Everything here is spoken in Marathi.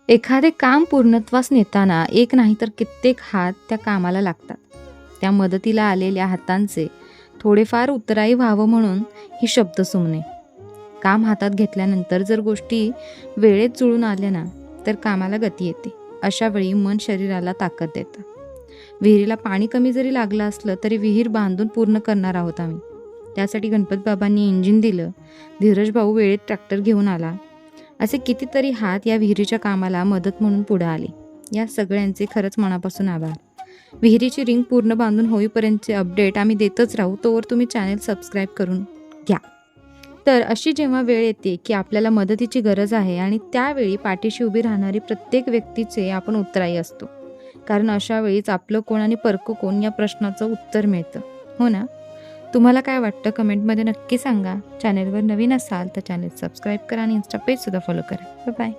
एखादे काम पूर्णत्वास नेताना एक नाही तर कित्येक हात त्या कामाला लागतात. त्या मदतीला आलेल्या हातांचे थोडेफार उत्तराई व्हावं म्हणून ही शब्दसुमने. काम हातात घेतल्यानंतर जर गोष्टी वेळेत जुळून आल्या ना, तर कामाला गती येते. अशा वेळी मन शरीराला ताकद देतं. विहिरीला पाणी कमी जरी लागलं असलं तरी विहीर बांधून पूर्ण करणार आहोत आम्ही. त्यासाठी गणपत बाबांनी इंजिन दिलं, धीरज भाऊ वेळेत ट्रॅक्टर घेऊन आला. असे कितीतरी हात या विहिरीच्या कामाला मदत म्हणून पुढे आले. या सगळ्यांचे खरंच मनापासून आभार. विहिरीची रिंग पूर्ण बांधून होईपर्यंतचे अपडेट आम्ही देतच राहू. तोवर तुम्ही चॅनल सबस्क्राईब करून घ्या. तर अशी जेव्हा वेळ येते की आपल्याला मदतीची गरज आहे आणि त्यावेळी पाठीशी उभी राहणारी प्रत्येक व्यक्तीचे आपण उत्तराई असतो. कारण अशा वेळीच आपलं कोण आणि परकं कोण या प्रश्नाचं उत्तर मिळतं. हो ना? तुम्हाला काय वाटतं कमेंटमध्ये नक्की सांगा. चॅनलवर नवीन असाल तर चॅनल सबस्क्राईब करा आणि इन्स्टा पेजसुद्धा फॉलो करा. बाय.